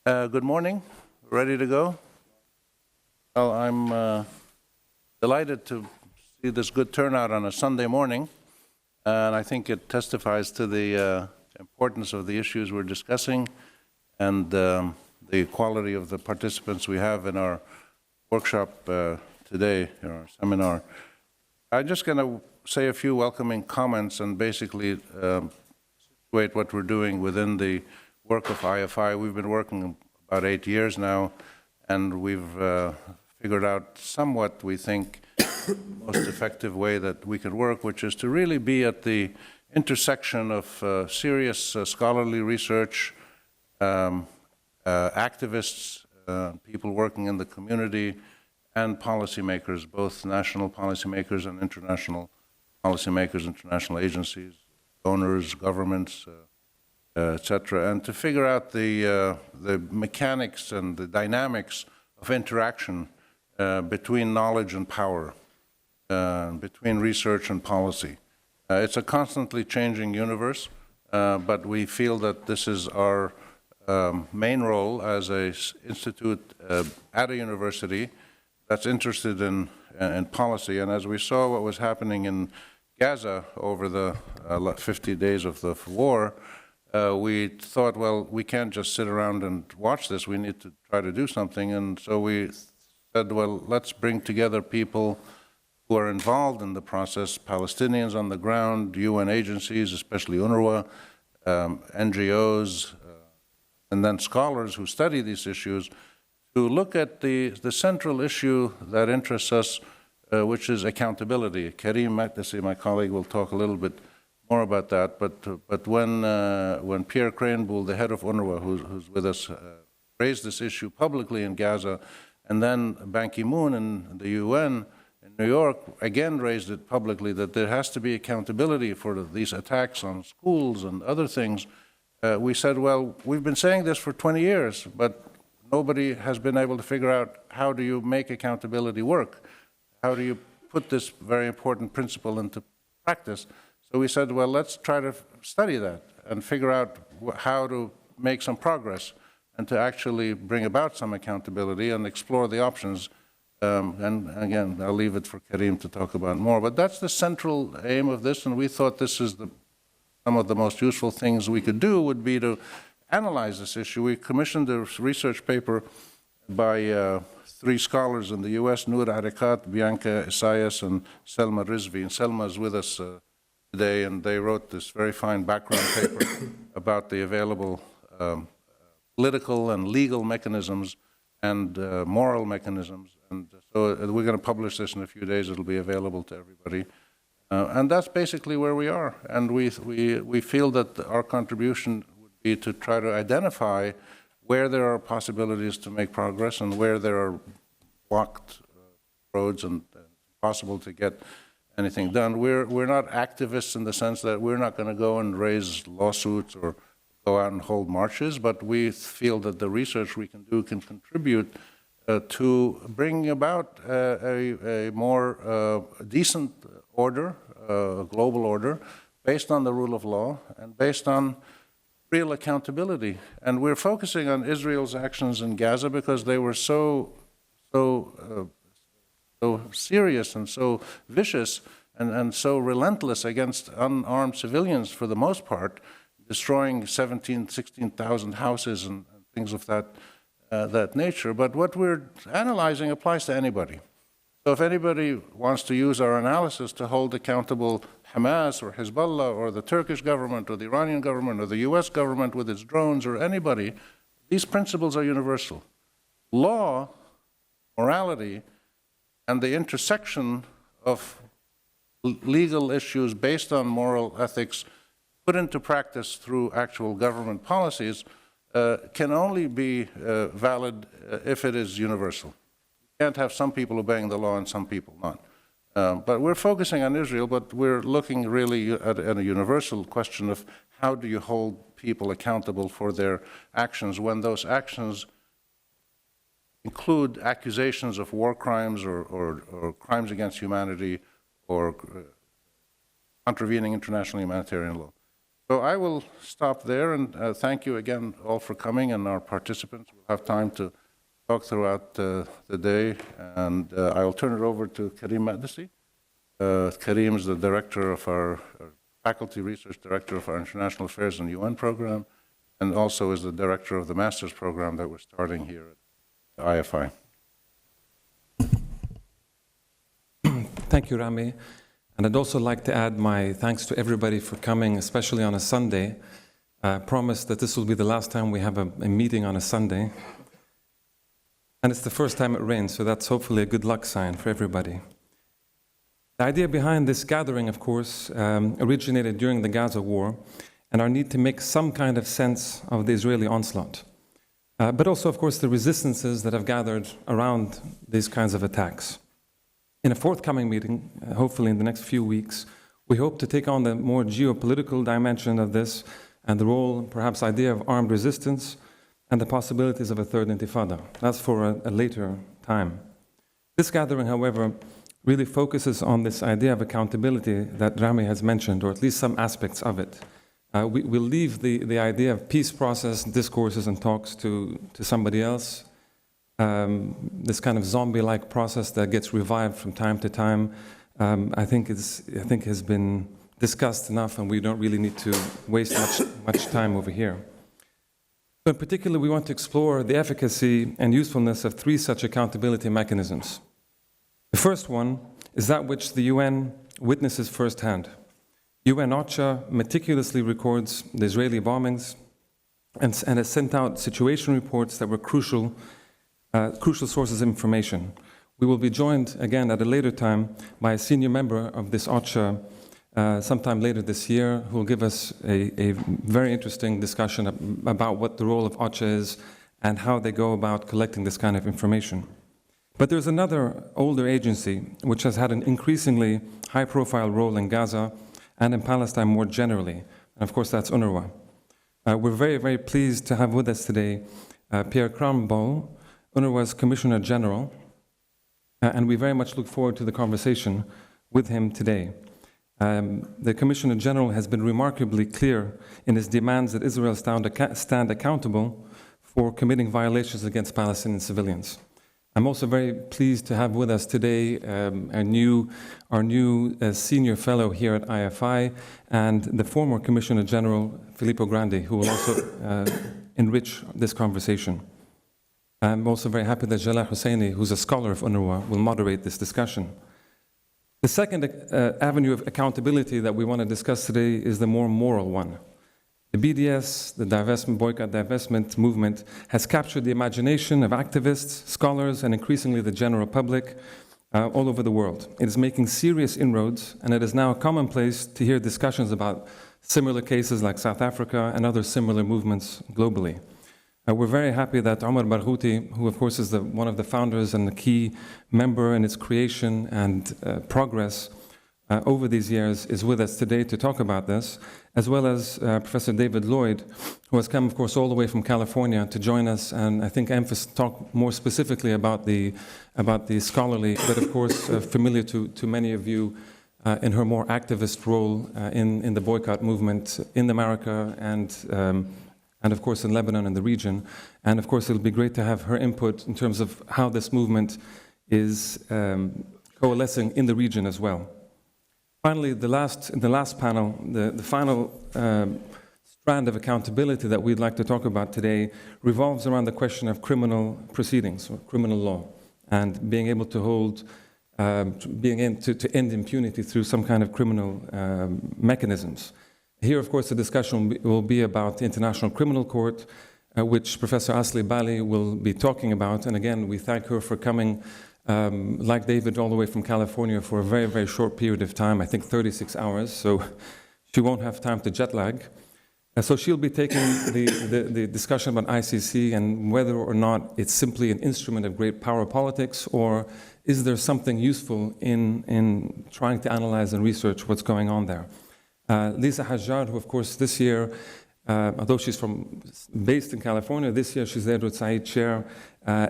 Good morning. Ready to go? Well, I'm delighted to see this good turnout on a Sunday morning, and I think it testifies to the importance of the issues we're discussing and the quality of the participants we have in our workshop today, in our seminar. I'm just going to say a few welcoming comments and basically situate what we're doing within the work of IFI. We've been working about 8 years now, and we've figured out somewhat, we think, the most effective way that we could work, which is to really be at the intersection of serious scholarly research, activists, people working in the community, and policymakers, both national policymakers and international policymakers, international agencies, donors, governments, etc., and to figure out the mechanics and the dynamics of interaction between knowledge and power, between research and policy. It's a constantly changing universe, but we feel that this is our main role as an institute at a university that's interested in policy. And as we saw what was happening in Gaza over the 50 days of the war, we thought, well, we can't just sit around and watch this. We need to try to do something. And so we said, well, let's bring together people who are involved in the process, Palestinians on the ground, UN agencies, especially UNRWA, NGOs, and then scholars who study these issues, to look at the central issue that interests us, which is accountability. Karim, Makdisi, my colleague, will talk a little bit more about that. But when Pierre Craneboul, the head of UNRWA, who's with us, raised this issue publicly in Gaza, and then Ban Ki-moon in the UN in New York again raised it publicly, that there has to be accountability for these attacks on schools and other things, we said, well, we've been saying this for 20 years, but nobody has been able to figure out how do you make accountability work? How do you put this very important principle into practice? So we said, well, let's try to study that and figure out how to make some progress and to actually bring about some accountability and explore the options. And again, I'll leave it for Karim to talk about more. But that's the central aim of this, and we thought this is some of the most useful things we could do would be to analyze this issue. We commissioned a research paper by 3 scholars in the U.S., Noor Harikat, Bianca Isaias, and Selma Rizvi. And Selma is with us today, and they wrote this very fine background paper about the available political and legal mechanisms and moral mechanisms. And so we're going to publish this in a few days. It'll be available to everybody. And that's basically where we are. And we feel that our contribution would be to try to identify where there are possibilities to make progress and where there are blocked roads and impossible to get anything done. We're not activists in the sense that we're not going to go and raise lawsuits or go out and hold marches, but we feel that the research we can do can contribute to bring about a more decent order, a global order, based on the rule of law and based on real accountability. And we're focusing on Israel's actions in Gaza because they were so serious and so vicious and so relentless against unarmed civilians for the most part, destroying 16,000 houses and things of that nature. But what we're analyzing applies to anybody. So if anybody wants to use our analysis to hold accountable Hamas or Hezbollah or the Turkish government or the Iranian government or the US government with its drones or anybody, these principles are universal. Law, morality, and the intersection of legal issues based on moral ethics put into practice through actual government policies can only be valid if it is universal. You can't have some people obeying the law and some people not. But we're focusing on Israel, but we're looking really at a universal question of how do you hold people accountable for their actions when those actions include accusations of war crimes or crimes against humanity or contravening international humanitarian law. So I will stop there, and thank you again all for coming, and our participants will have time to talk throughout the day. And I will turn it over to Karim Makdisi. Karim is the director of our faculty research director of our International Affairs and UN program, and also is the director of the master's program that we're starting here at IFI. Thank you, Rami. And I'd also like to add my thanks to everybody for coming, especially on a Sunday. I promise that this will be the last time we have a meeting on a Sunday. And it's the first time it rains, so that's hopefully a good luck sign for everybody. The idea behind this gathering, of course, originated during the Gaza war and our need to make some kind of sense of the Israeli onslaught. But also, of course, the resistances that have gathered around these kinds of attacks. In a forthcoming meeting, hopefully in the next few weeks, we hope to take on the more geopolitical dimension of this and the role, perhaps idea of armed resistance and the possibilities of a third intifada. That's for a later time. This gathering, however, really focuses on this idea of accountability that Rami has mentioned, or at least some aspects of it. We'll leave the idea of peace process, discourses and talks to somebody else. This kind of zombie-like process that gets revived from time to time, I think has been discussed enough, and we don't really need to waste much time over here. So in particular, we want to explore the efficacy and usefulness of three such accountability mechanisms. The first one is that which the UN witnesses firsthand. UN OCHA meticulously records the Israeli bombings and has sent out situation reports that were crucial sources of information. We will be joined again at a later time by a senior member of this OCHA sometime later this year, who will give us a very interesting discussion about what the role of OCHA is and how they go about collecting this kind of information. But there's another older agency which has had an increasingly high-profile role in Gaza and in Palestine more generally, and of course that's UNRWA. We're very, very pleased to have with us today Pierre Crambol, UNRWA's Commissioner General, and we very much look forward to the conversation with him today. The Commissioner General has been remarkably clear in his demands that Israel stand accountable for committing violations against Palestinian civilians. I'm also very pleased to have with us today our new senior fellow here at IFI and the former Commissioner General, Filippo Grandi, who will also enrich this conversation. I'm also very happy that Jalal Husseini, who's a scholar of UNRWA, will moderate this discussion. The second avenue of accountability that we want to discuss today is the more moral one. The BDS, the boycott divestment movement, has captured the imagination of activists, scholars, and increasingly the general public all over the world. It is making serious inroads, and it is now commonplace to hear discussions about similar cases like South Africa and other similar movements globally. We're very happy that Omar Barghouti, who of course is one of the founders and a key member in its creation and progress over these years, is with us today to talk about this, as well as Professor David Lloyd, who has come, of course, all the way from California to join us, and I think talk more specifically about the scholarly, but of course familiar to many of you in her more activist role in the boycott movement in America and of course in Lebanon and the region. And of course it'll be great to have her input in terms of how this movement is coalescing in the region as well. Finally, in the last panel, the final strand of accountability that we'd like to talk about today revolves around the question of criminal proceedings, or criminal law, and being able to hold, to end impunity through some kind of criminal mechanisms. Here, of course, the discussion will be about the International Criminal Court, which Professor Asli Bali will be talking about. And again, we thank her for coming, like David, all the way from California for a very, very short period of time, I think 36 hours, so she won't have time to jet lag. So she'll be taking the discussion about ICC and whether or not it's simply an instrument of great power politics, or is there something useful in trying to analyze and research what's going on there. Lisa Hajjar, who of course this year, although she's based in California, this year she's the Edward Said Chair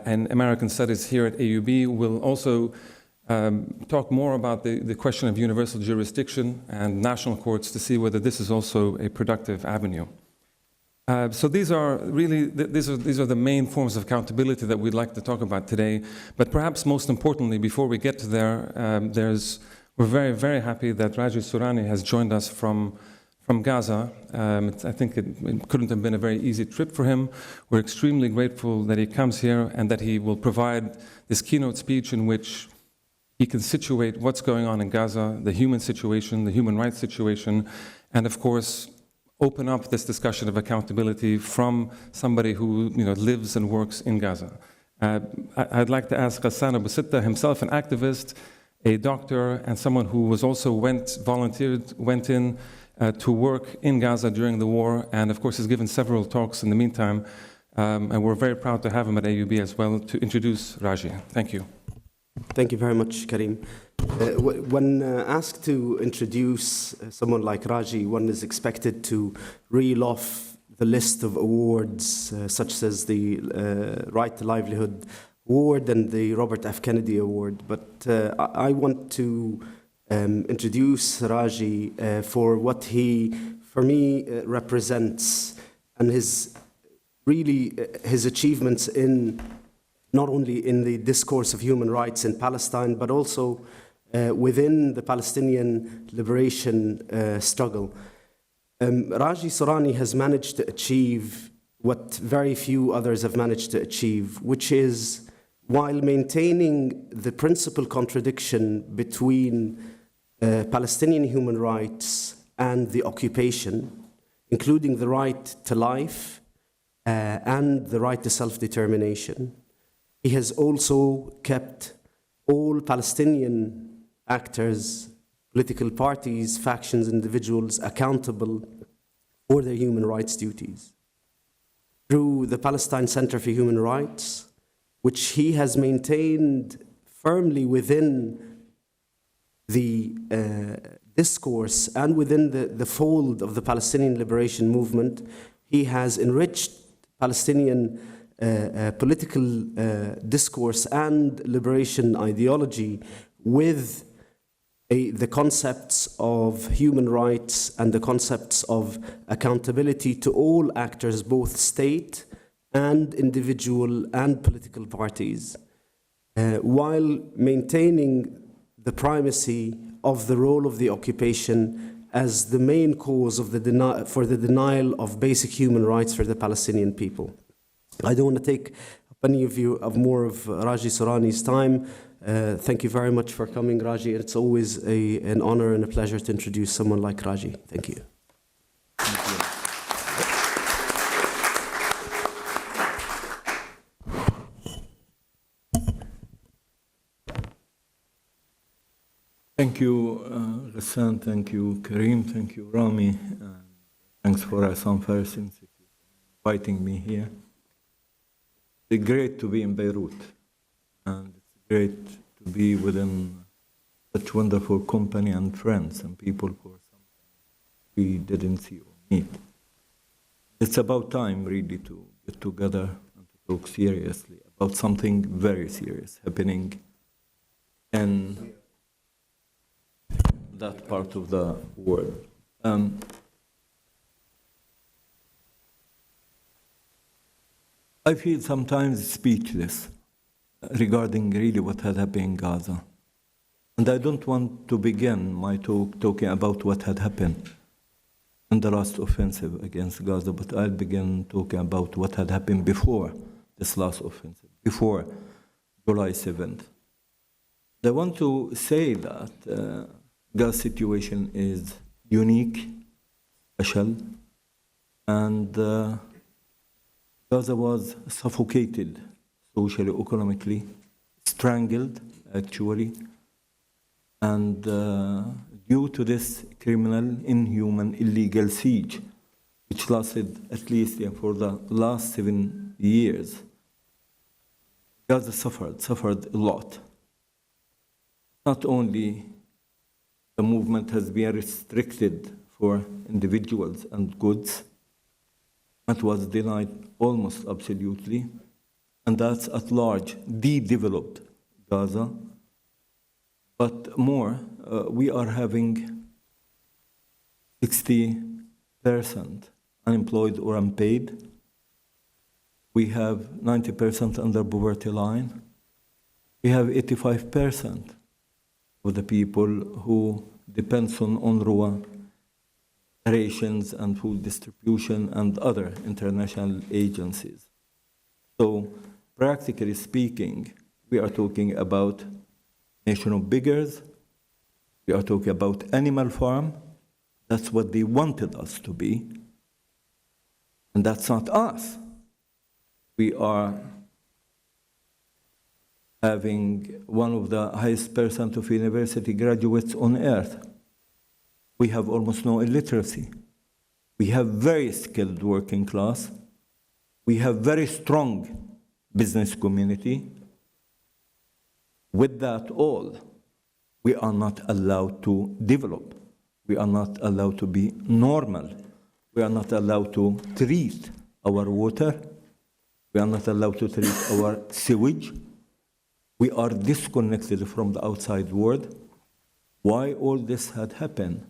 in American Studies here at AUB, will also talk more about the question of universal jurisdiction and national courts to see whether this is also a productive avenue. So these are the main forms of accountability that we'd like to talk about today. But perhaps most importantly, before we get to there, we're very, very happy that Raji Sourani has joined us from Gaza. I think it couldn't have been a very easy trip for him. We're extremely grateful that he comes here and that he will provide this keynote speech in which he can situate what's going on in Gaza, the human situation, the human rights situation, and of course, open up this discussion of accountability from somebody who lives and works in Gaza. I'd like to ask Ghassan Abu Sitta, himself an activist, a doctor, and someone who was also went in to work in Gaza during the war, and of course has given several talks in the meantime, and we're very proud to have him at AUB as well, to introduce Raji. Thank you. Thank you very much, Karim. When asked to introduce someone like Raji, one is expected to reel off the list of awards, such as the Right to Livelihood Award and the Robert F. Kennedy Award. But I want to introduce Raji for what he, for me, represents, and his achievements in not only in the discourse of human rights in Palestine, but also within the Palestinian liberation struggle. Raji Sourani has managed to achieve what very few others have managed to achieve, which is, while maintaining the principal contradiction between Palestinian human rights and the occupation, including the right to life and the right to self-determination, he has also kept all Palestinian actors, political parties, factions, individuals accountable for their human rights duties. Through the Palestine Center for Human Rights, which he has maintained firmly within the discourse and within the fold of the Palestinian liberation movement, he has enriched Palestinian political discourse and liberation ideology with the concepts of human rights and the concepts of accountability to all actors, both state and individual and political parties, while maintaining the primacy of the role of the occupation as the main cause of the denial of basic human rights for the Palestinian people. I don't want to take any of more of Raji Sourani's time. Thank you very much for coming, Raji. It's always an honor and a pleasure to introduce someone like Raji. Thank you. Thank you. Thank you, Ghassan. Thank you, Karim. Thank you, Rami. Thanks for Issam Fares Institute inviting me here. It's great to be in Beirut, and it's great to be within such wonderful company and friends and people for something we didn't see or meet. It's about time, really, to get together and to talk seriously about something very serious happening in that part of the world. I feel sometimes speechless regarding really what had happened in Gaza. And I don't want to begin my talk talking about what had happened in the last offensive against Gaza, but I'll begin talking about what had happened before this last offensive, before July 7th. I want to say that Gaza's situation is unique, special, and Gaza was suffocated socially, economically, strangled, actually, and due to this criminal, inhuman, illegal siege, which lasted at least for the last 7 years, Gaza suffered a lot. Not only the movement has been restricted for individuals and goods, it was denied almost absolutely, and that's at large, de-developed Gaza, But more, we are having 60% unemployed or unpaid. We have 90% under poverty line. We have 85% of the people who depends on UNRWA rations and food distribution and other international agencies. So, practically speaking, we are talking about nation of beggars. We are talking about animal farm. That's what they wanted us to be. And that's not us. We are having one of the highest percent of university graduates on earth. We have almost no illiteracy. We have very skilled working class. We have very strong business community. With that all, we are not allowed to develop. We are not allowed to be normal. We are not allowed to treat our water. We are not allowed to treat our sewage. We are disconnected from the outside world. Why all this had happened?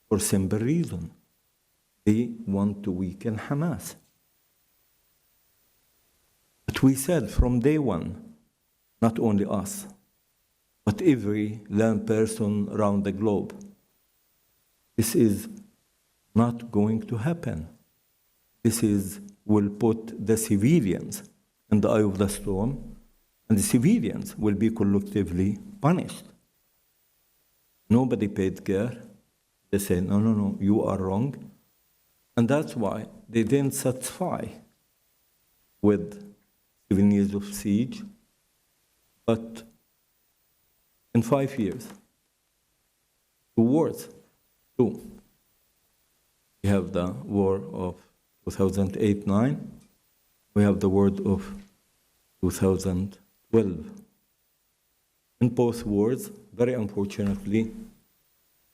For simple reason. They want to weaken Hamas. But we said from day one, not only us, but every learned person around the globe, this is not going to happen. This will put the civilians in the eye of the storm, and the civilians will be collectively punished. Nobody paid care. They say, no, no, no, you are wrong. And that's why they didn't satisfy with 7 years of siege, but in 5 years, 2 wars, 2. We have the war of 2008-9, we have the war of 2012. In both wars, very unfortunately,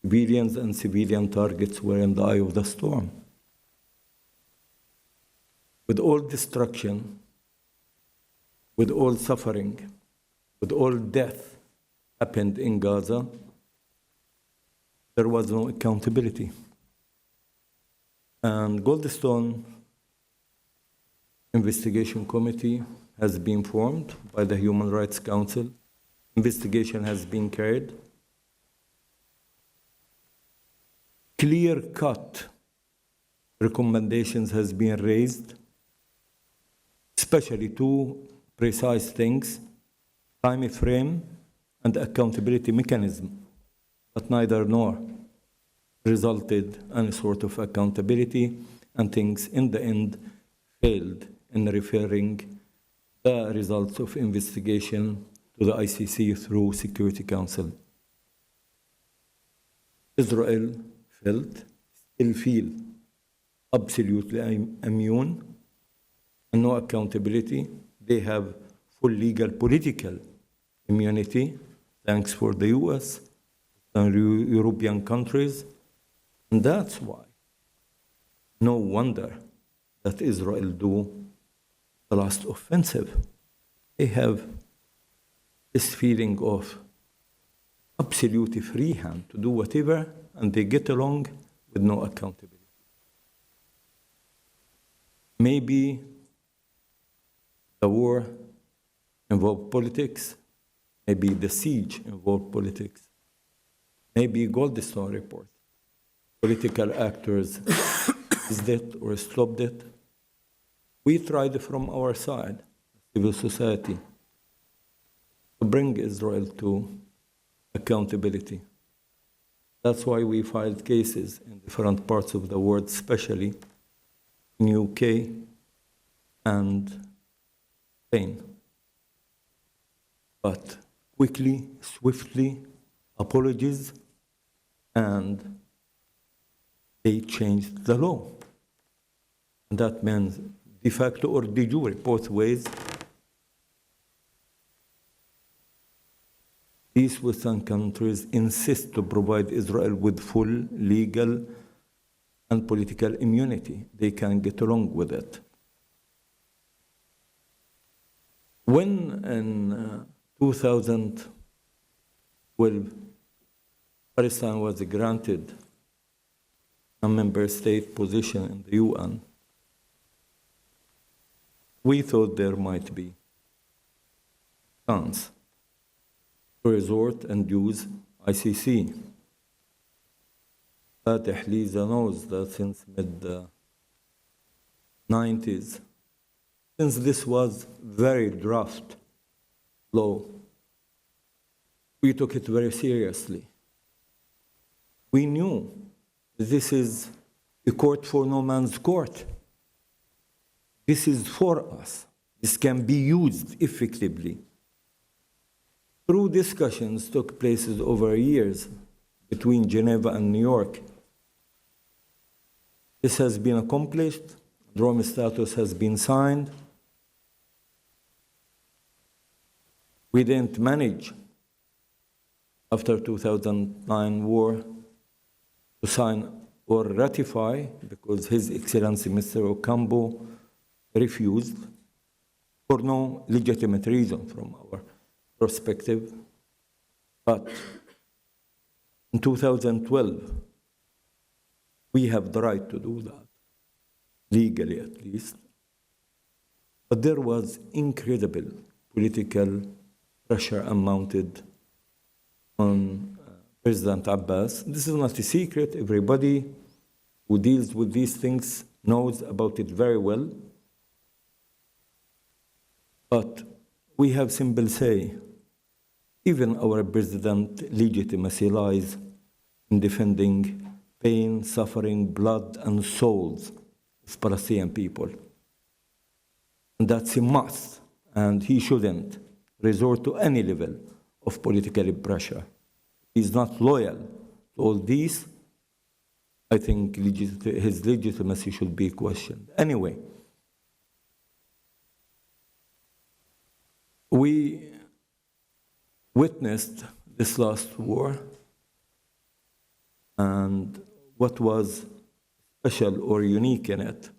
civilians and civilian targets were in the eye of the storm. With all destruction, with all suffering, with all death happened in Gaza, there was no accountability. And Goldstone Investigation Committee has been formed by the Human Rights Council. Investigation has been carried. Clear-cut recommendations has been raised, especially 2 precise things: time frame and accountability mechanism. But neither nor resulted any sort of accountability, and things in the end failed in referring the results of investigation to the ICC through Security Council. Israel still feel absolutely immune and no accountability. They have full legal political immunity, thanks for the US and European countries. And that's why no wonder that Israel do the last offensive. They have this feeling of absolute free hand to do whatever, and they get along with no accountability. Maybe the war involved politics, maybe the siege involved politics, maybe Goldstone report. Political actors is it or stopped it. We tried from our side, civil society, to bring Israel to accountability. That's why we filed cases in different parts of the world, especially in UK and Spain. But quickly, swiftly, apologies, and they changed the law. And that means de facto or de jure, both ways. These Western countries insist to provide Israel with full legal and political immunity. They can get along with it. When in 2000, well, Palestine was granted a member state position in the UN, we thought there might be chance to resort and use ICC. Fatih Lisa knows that since mid-90s, since this was very draft law, we took it very seriously. We knew this is a court for no man's court. This is for us. This can be used effectively. Through discussions took place over years between Geneva and New York. This has been accomplished. Rome status has been signed. We didn't manage, after 2009 war, to sign or ratify because His Excellency Mr. Ocampo refused for no legitimate reason from our perspective. But in 2012, we have the right to do that, legally at least. But there was incredible political pressure mounted on President Abbas. This is not a secret. Everybody who deals with these things knows about it very well. But we have simple say, even our president's legitimacy lies in defending pain, suffering, blood, and souls of Palestinian people. And that's a must, and he shouldn't resort to any level of political pressure. He's not loyal to all these. I think his legitimacy should be questioned. Anyway, we witnessed this last war, and what was special or unique in it,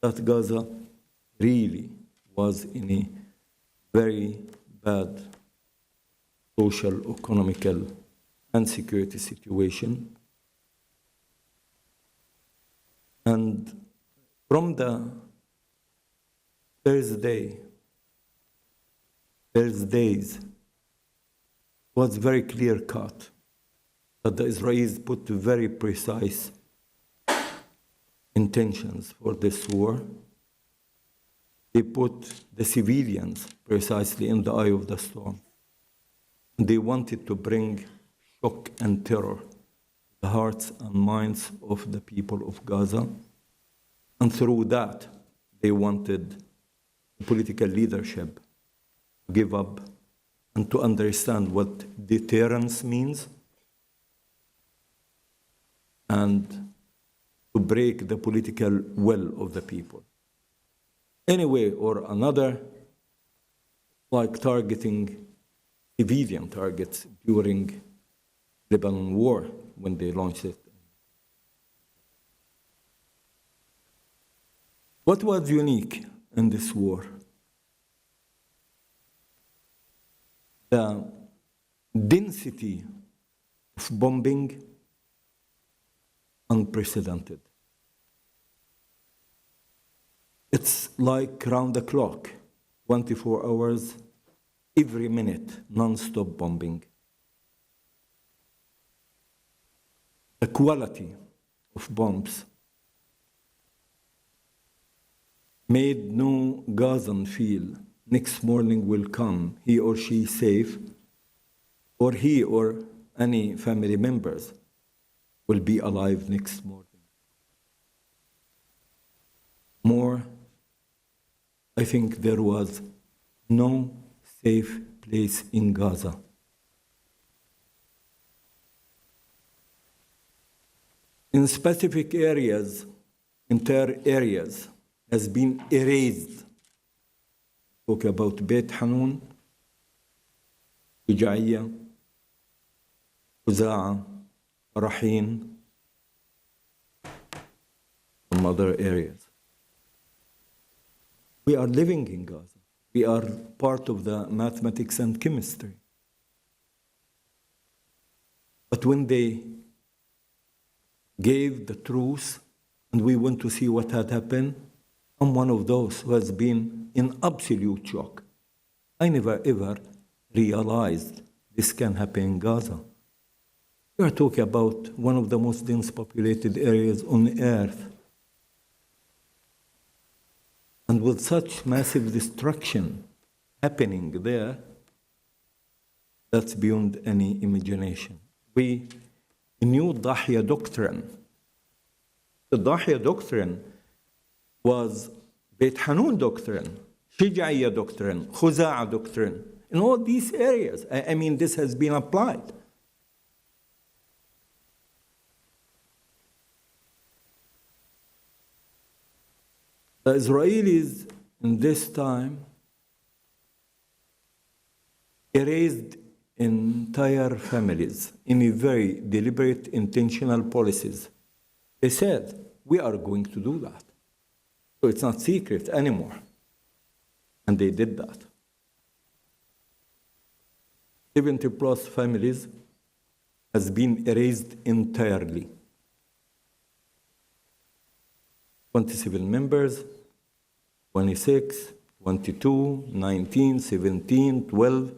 that Gaza really was in a very bad social, economical, and security situation. And from the first days, was very clear cut that the Israelis put very precise intentions for this war. They put the civilians precisely in the eye of the storm. They wanted to bring shock and terror to the hearts and minds of the people of Gaza. And through that, they wanted political leadership to give up and to understand what deterrence means and to break the political will of the people. Anyway or another, like targeting civilian targets during Lebanon war when they launched it. What was unique in this war? The density of bombing, unprecedented. It's like round the clock, 24 hours, every minute, non-stop bombing. The quality of bombs made no Gazan feel next morning will come, he or she safe, or he or any family members will be alive next morning. More, I think there was no safe place in Gaza. In specific areas, entire areas has been erased. Talk about Beit Hanun, Shujaiya, Uza'a, Rahin, some other areas. We are living in Gaza. We are part of the mathematics and chemistry. But when they gave the truth and we went to see what had happened, I'm one of those who has been in absolute shock. I never ever realized this can happen in Gaza. We are talking about one of the most dense populated areas on earth. And with such massive destruction happening there, that's beyond any imagination. We knew Dahya doctrine. The Dahya doctrine was Beit Hanun doctrine, Shijaiya doctrine, Khuza'a doctrine. In all these areas, I mean, this has been applied. The Israelis in this time erased entire families in a very deliberate, intentional policies. They said, we are going to do that. So it's not secret anymore. And they did that. 70 plus families has been erased entirely. 27 members, 26, 22, 19, 17, 12,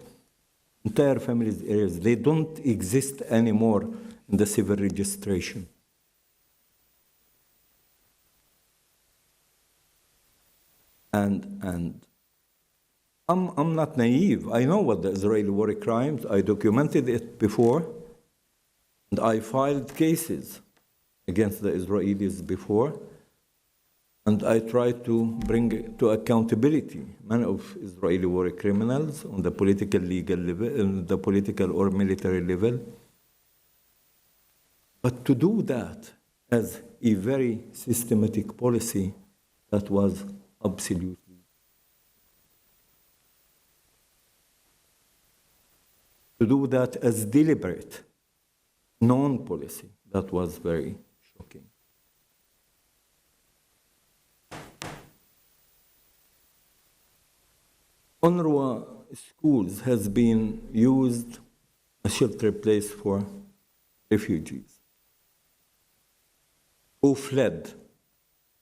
entire families erased. They don't exist anymore in the civil registration. And I'm not naive. I know what the Israeli war crimes. I documented it before, and I filed cases against the Israelis before, and I tried to bring to accountability many of Israeli war criminals on the political, legal level, on the political or military level. But to do that as a very systematic policy, that was absolutely. To do that as deliberate, non-policy, that was very shocking. UNRWA schools has been used as shelter place for refugees who fled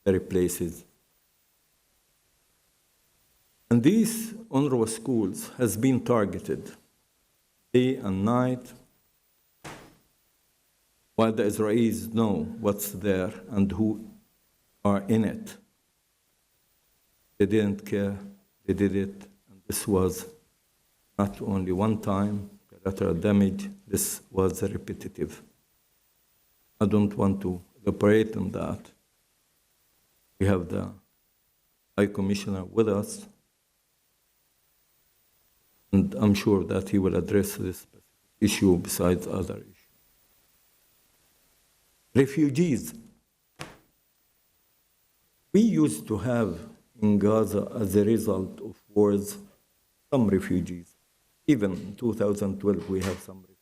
their places. And these UNRWA schools has been targeted day and night, while the Israelis know what's there and who are in it. They didn't care, they did it, and this was not only one time collateral damage, this was repetitive. I don't want to elaborate on that. We have the High Commissioner with us, and I'm sure that he will address this issue besides other issues. Refugees. We used to have in Gaza, as a result of wars, some refugees. Even in 2012, we have some refugees.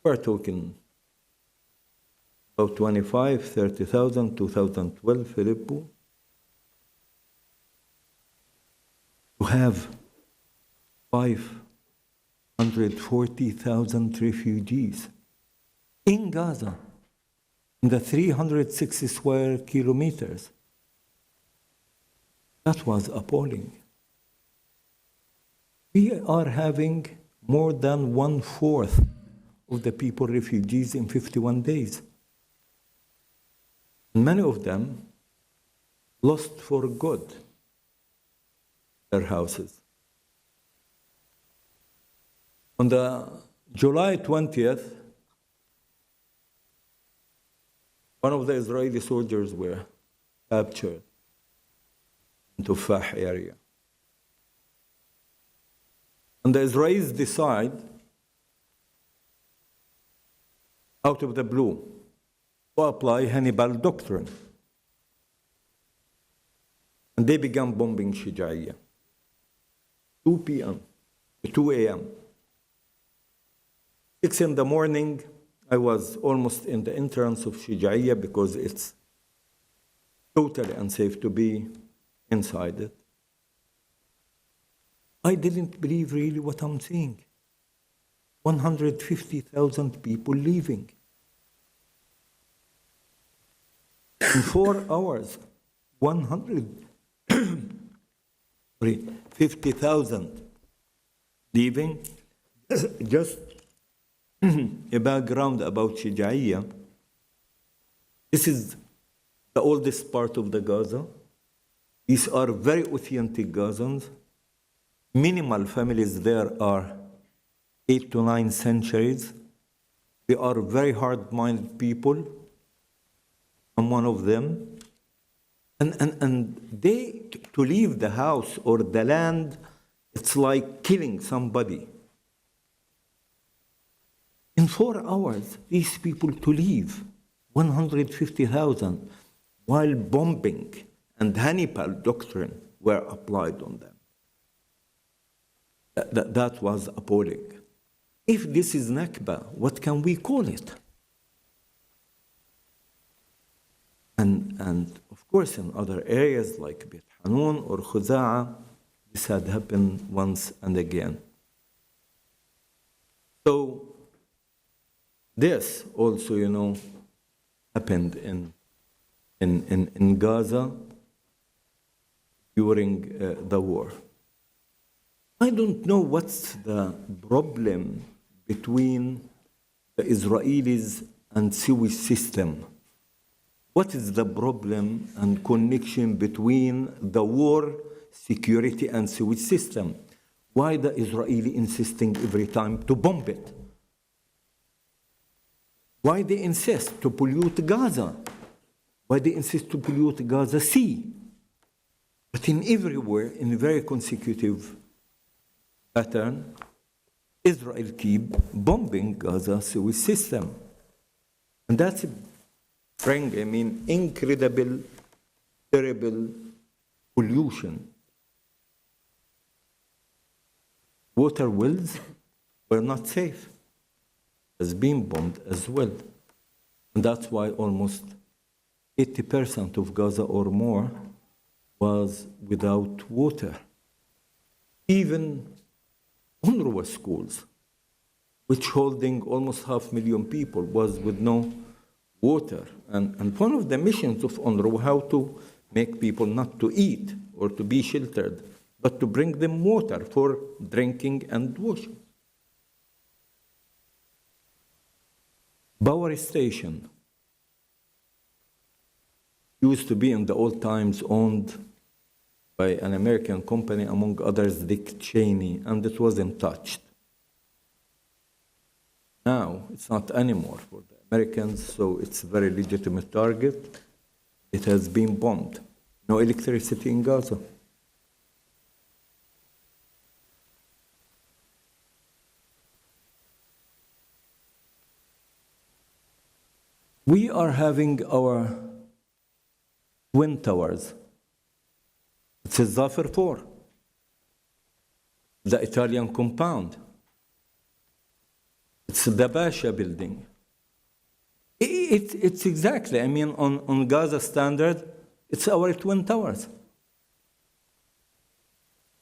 We're talking about 25, 30,000, 2012, Filippo. To have 540,000 refugees in Gaza, in the 360 square kilometers. That was appalling. We are having more than 1/4 of the people refugees in 51 days. Many of them lost for good their houses. On the July 20th, one of the Israeli soldiers were captured in Tufah area. And the Israelis decide, out of the blue, to apply Hannibal doctrine. And they began bombing Shijaiya. 2 p.m., 2 a.m. 6 in the morning, I was almost in the entrance of Shijaiya because it's totally unsafe to be inside it. I didn't believe really what I'm seeing. 150,000 people leaving. In 4 hours, 150,000 leaving. Just a background about Shijaiya. This is the oldest part of the Gaza. These are very authentic Gazans. Minimal families there are 8 to 9 centuries. They are very hard-minded people. I'm one of them. And they, to leave the house or the land, it's like killing somebody. In 4 hours, these people to leave, 150,000, while bombing and Hannibal doctrine were applied on them. That was appalling. If this is Nakba, what can we call it? And of course, in other areas like Beit Hanun or Khuza'a, this had happened once and again. So this also, happened in Gaza during the war. I don't know what's the problem between the Israelis and Suez system. What is the problem and connection between the war, security, and Suez system? Why the Israeli insisting every time to bomb it? Why they insist to pollute Gaza? Why they insist to pollute Gaza Sea? But in everywhere, in a very consecutive pattern, Israel keep bombing Gaza Suez system. And that's incredible, terrible pollution. Water wells were not safe, has been bombed as well. And that's why almost 80% of Gaza or more was without water. Even UNRWA schools, which holding almost 500,000 people, was with no water. And one of the missions of UNRWA, how to make people not to eat or to be sheltered, but to bring them water for drinking and washing. Power station used to be in the old times owned by an American company, among others Dick Cheney, and it wasn't touched. Now it's not anymore for the Americans, so it's a very legitimate target. It has been bombed. No electricity in Gaza. We are having our Twin Towers. It's a Zafir 4, the Italian compound. It's the Basha building. It's exactly, on Gaza standard, it's our Twin Towers.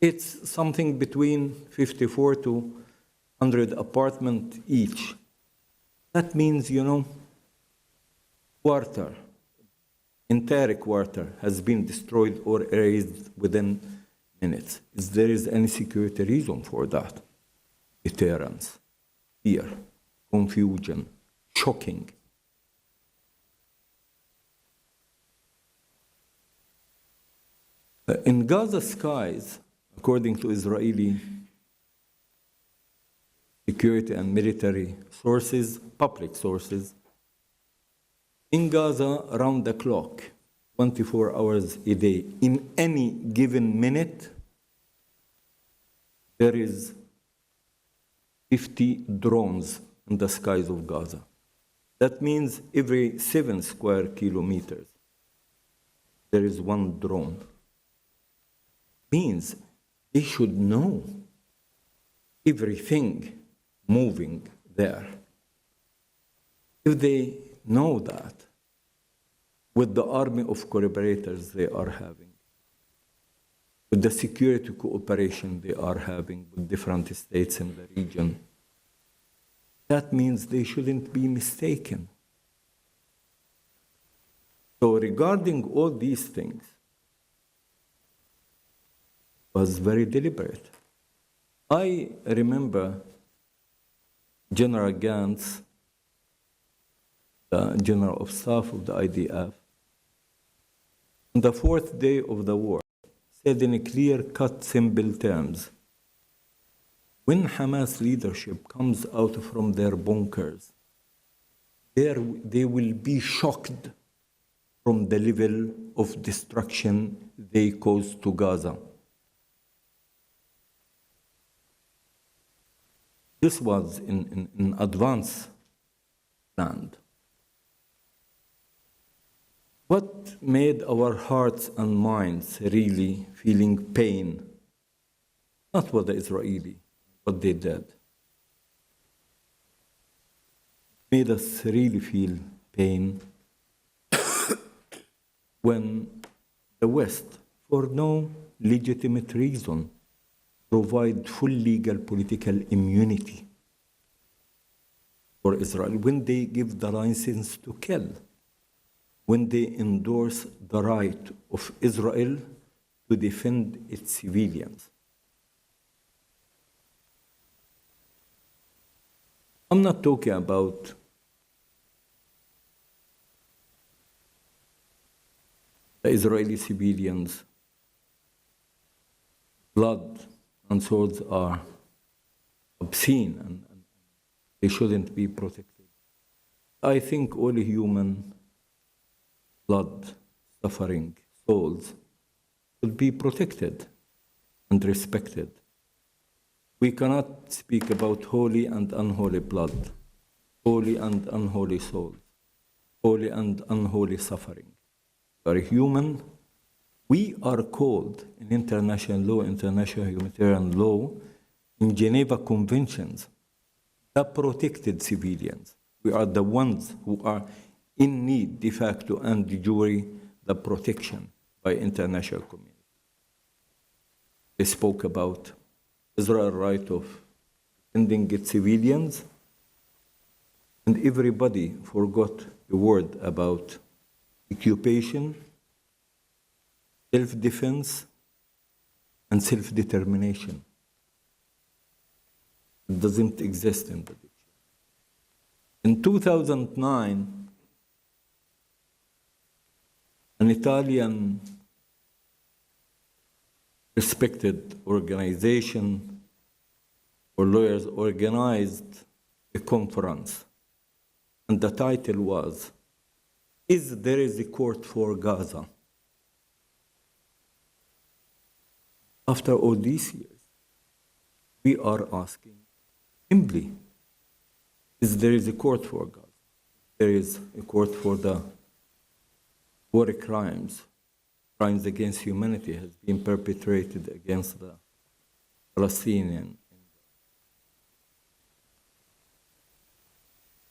It's something between 54 to 100 apartments each. That means, entire quarter has been destroyed or erased within minutes. Is there any security reason for that? Deterrence, fear, confusion, shocking. In Gaza skies, according to Israeli security and military sources, public sources, in Gaza, around the clock, 24 hours a day, in any given minute, there is 50 drones in the skies of Gaza. That means every 7 square kilometers, there is one drone. Means they should know everything moving there. If they know that, with the army of collaborators they are having, with the security cooperation they are having with different states in the region, that means they shouldn't be mistaken. So regarding all these things, was very deliberate. I remember General Gantz, the General of Staff of the IDF, on the fourth day of the war, said in clear-cut, simple terms, when Hamas leadership comes out from their bunkers, they will be shocked from the level of destruction they caused to Gaza. This was in advance planned. What made our hearts and minds really feeling pain? Not what the Israeli, what they did. Made us really feel pain when the West, for no legitimate reason, provide full legal political immunity for Israel, when they give the license to kill, when they endorse the right of Israel to defend its civilians. I'm not talking about the Israeli civilians. Blood and swords are obscene and they shouldn't be protected. I think all human blood, suffering, souls should be protected and respected. We cannot speak about holy and unholy blood, holy and unholy souls, holy and unholy suffering. We are human. We are called in international law, international humanitarian law, in Geneva Conventions, the protected civilians. We are the ones who are in need, de facto and de jure, the protection by international community. They spoke about Israel's right of defending its civilians, and everybody forgot a word about occupation, self-defense, and self-determination. It doesn't exist in the dictionary. In 2009, an Italian respected organization for lawyers organized a conference, and the title was, "Is there a court for Gaza?" After all these years, we are asking simply, is there a court for Gaza? There is a court for the war crimes. Crimes against humanity has been perpetrated against the Palestinians.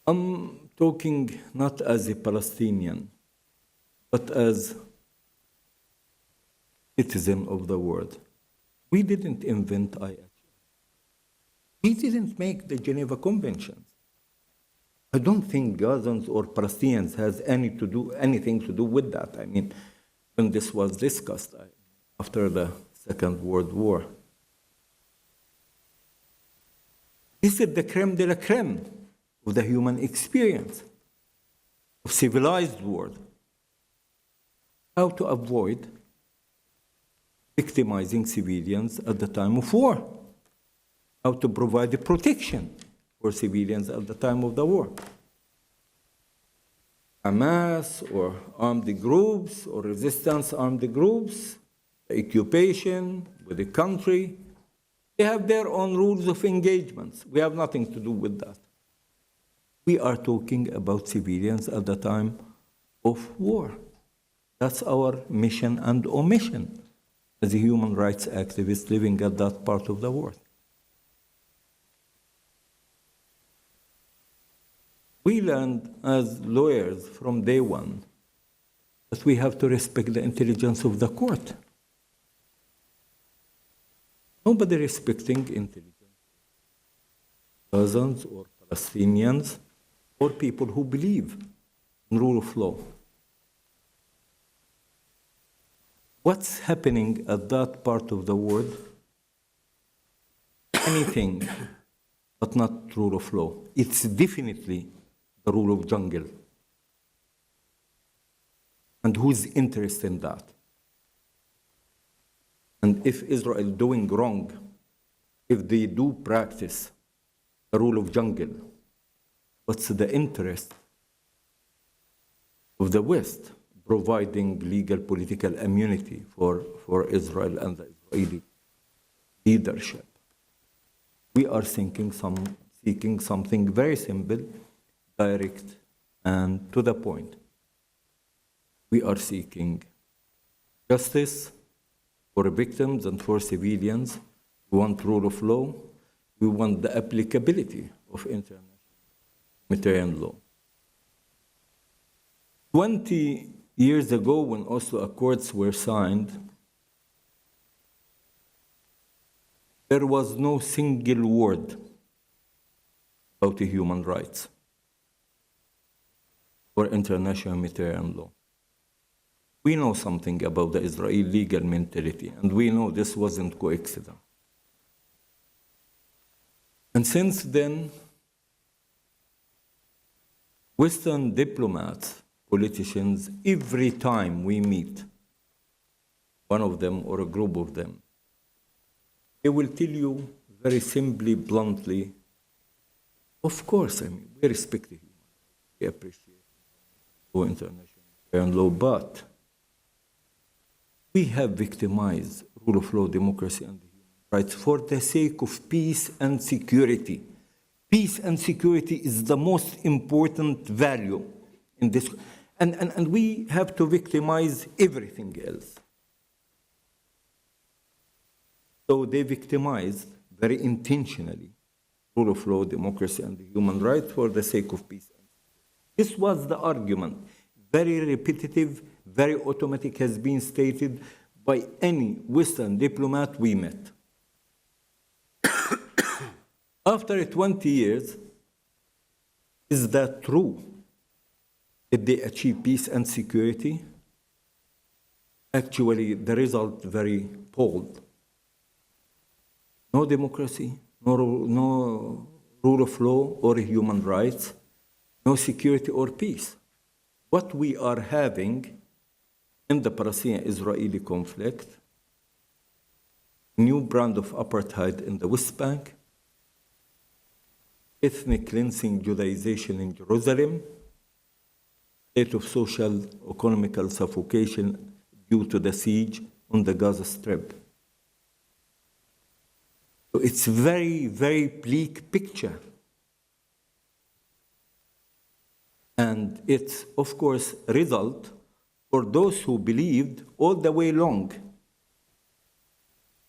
I'm talking not as a Palestinian, but as citizen of the world. We didn't invent IHL. We didn't make the Geneva Conventions. I don't think Gazans or Palestinians has anything to do with that. I mean, when this was discussed after the Second World War. This is the creme de la creme of the human experience, of civilized world. How to avoid victimizing civilians at the time of war. How to provide the protection for civilians at the time of the war. Hamas or armed groups or resistance armed groups, the occupation with the country, they have their own rules of engagements. We have nothing to do with that. We are talking about civilians at the time of war. That's our mission and omission as a human rights activist living at that part of the world. We learned as lawyers from day one that we have to respect the intelligence of the court. Nobody respecting intelligence, Gazans or Palestinians Palestinians or people who believe in rule of law. What's happening at that part of the world? Anything but not rule of law. It's definitely the rule of jungle. And who's interested in that? And if Israel doing wrong, if they do practice the rule of jungle, what's the interest of the West providing legal political immunity for Israel and the Israeli leadership? We are seeking something very simple, direct, and to the point. We are seeking justice for victims and for civilians. We want rule of law. We want the applicability of international humanitarian law. 20 years ago, when Oslo Accords were signed, there was no single word about the human rights or international humanitarian law. We know something about the Israeli legal mentality, and we know this wasn't coincidence. And since then, Western diplomats, politicians, every time we meet, one of them or a group of them, they will tell you very simply, bluntly, of course, we respect the human rights, we appreciate international law, but we have victimized rule of law, democracy, and human rights for the sake of peace and security. Peace and security is the most important value in this, and we have to victimize everything else. So they victimized very intentionally rule of law, democracy, and human rights for the sake of peace. This was the argument, very repetitive, very automatic, has been stated by any Western diplomat we met. After 20 years, is that true? Did they achieve peace and security? Actually, the result very bold. No democracy, no rule of law or human rights, no security or peace. What we are having in the Palestinian-Israeli conflict, new brand of apartheid in the West Bank, ethnic cleansing, Judaization in Jerusalem, state of social, economical suffocation due to the siege on the Gaza Strip. So it's a very, very bleak picture. And it's, of course, a result for those who believed all the way long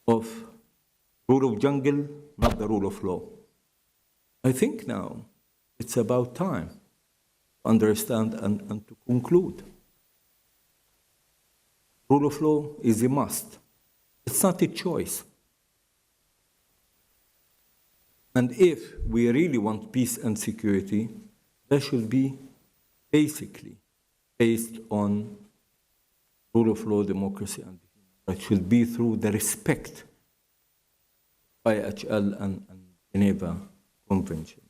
of rule of jungle, not the rule of law. I think now it's about time to understand and to conclude. Rule of law is a must. It's not a choice. And if we really want peace and security, that should be basically based on rule of law, democracy, and human rights. It should be through the respect by IHL and Geneva Convention.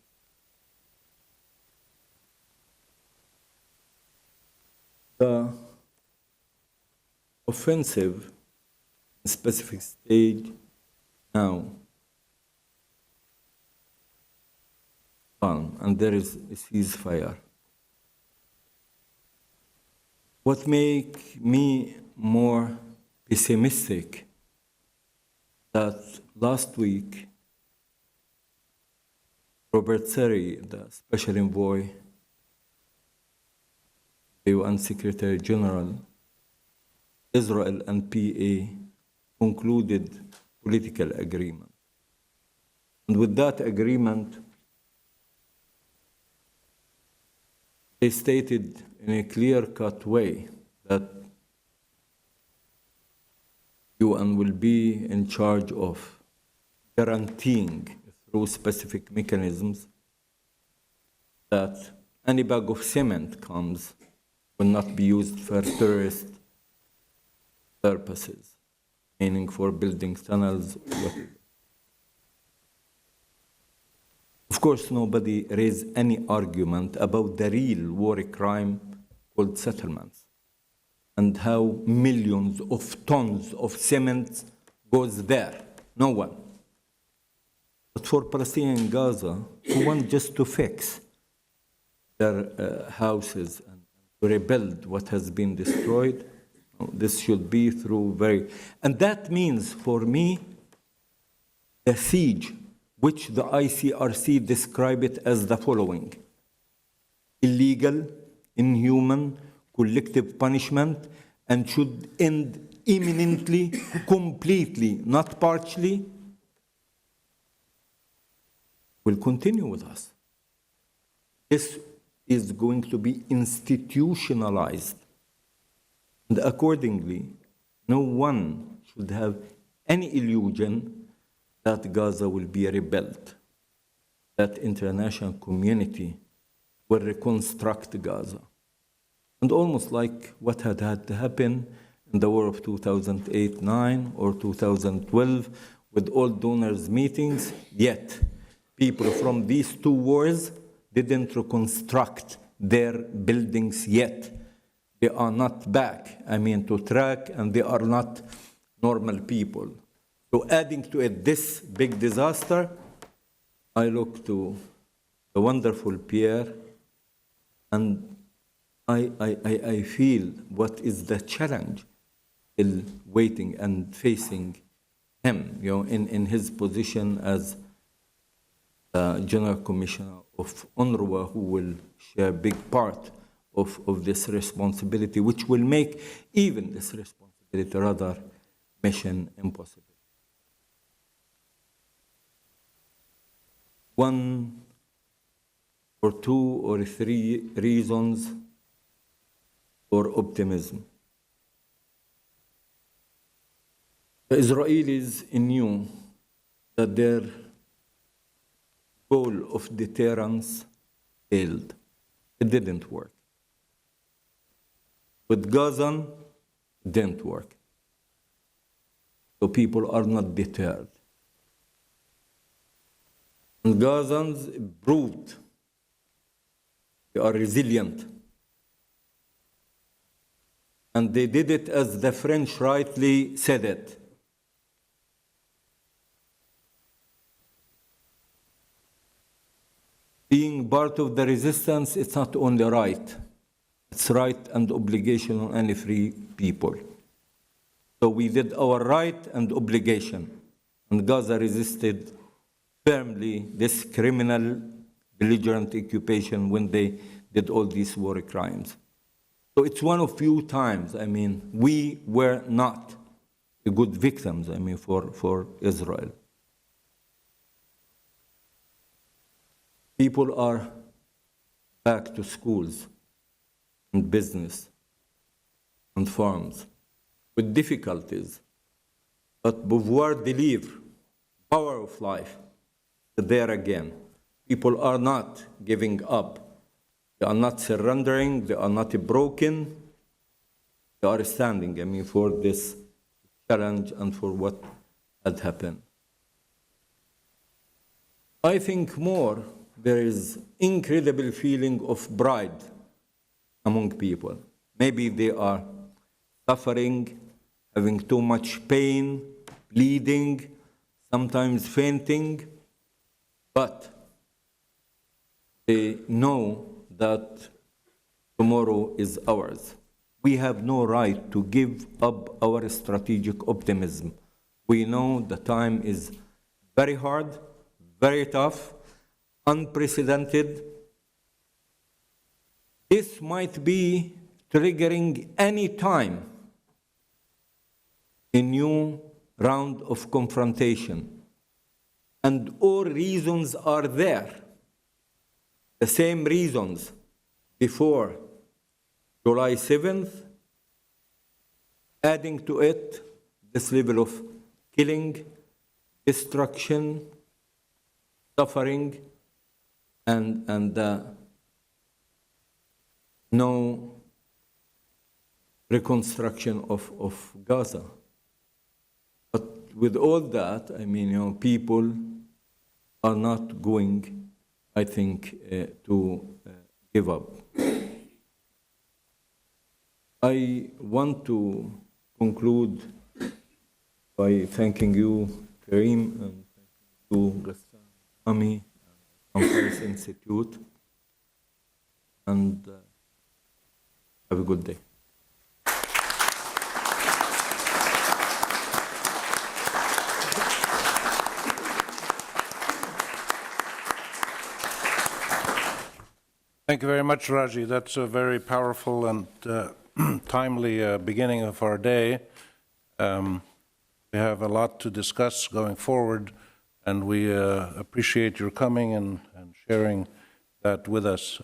The offensive specific stage now, and there is a ceasefire. What makes me more pessimistic that last week, Robert Seri, the Special Envoy, the UN Secretary General, Israel and PA concluded political agreement. And with that agreement, they stated in a clear-cut way that UN will be in charge of guaranteeing through specific mechanisms that any bag of cement comes will not be used for terrorist purposes, meaning for building tunnels. Of course, nobody raised any argument about the real war crime called settlements and how millions of tons of cement goes there. No one. But for Palestinians in Gaza, who want just to fix their houses and to rebuild what has been destroyed, this should be through very... And that means, for me, the siege, which the ICRC describe it as the following: illegal, inhuman, collective punishment, and should end imminently, completely, not partially, will continue with us. This is going to be institutionalized. And accordingly, no one should have any illusion that Gaza will be rebuilt, that international community will reconstruct Gaza. And almost like what had to happen in the war of 2008-9 or 2012 with all donors meetings, yet people from these two wars didn't reconstruct their buildings yet. They are not back, to track, and they are not normal people. So adding to it this big disaster, I look to the wonderful Pierre, and I feel what is the challenge in waiting and facing him, in his position as General Commissioner of UNRWA, who will share a big part of this responsibility, which will make even this responsibility rather mission impossible. One or two or three reasons for optimism. The Israelis knew that their goal of deterrence failed. It didn't work. With Gaza, it didn't work. So people are not deterred. And Gazans proved they are resilient. And they did it as the French rightly said it. Being part of the resistance, it's not only right. It's right and obligation on any free people. So we did our right and obligation. And Gaza resisted firmly this criminal, belligerent occupation when they did all these war crimes. So it's one of few times, we were not the good victims, for Israel. People are back to schools and business and farms with difficulties. But pouvoir de vivre, power of life, there again. People are not giving up. They are not surrendering. They are not broken. They are standing, for this challenge and for what had happened. I think more, there is incredible feeling of pride among people. Maybe they are suffering, having too much pain, bleeding, sometimes fainting, but they know that tomorrow is ours. We have no right to give up our strategic optimism. We know the time is very hard, very tough, unprecedented. This might be triggering any time a new round of confrontation. And all reasons are there. The same reasons before July 7th, adding to it this level of killing, destruction, suffering, and no reconstruction of Gaza. But with all that, I mean, you know, people are not going, I think, to give up. I want to conclude by thanking you, Karim, and thanking you, Rami, and Issam Fares Institute, and have a good day. Thank you very much, Raji. That's a very powerful and timely beginning of our day. We have a lot to discuss going forward, and we appreciate your coming and sharing that with us.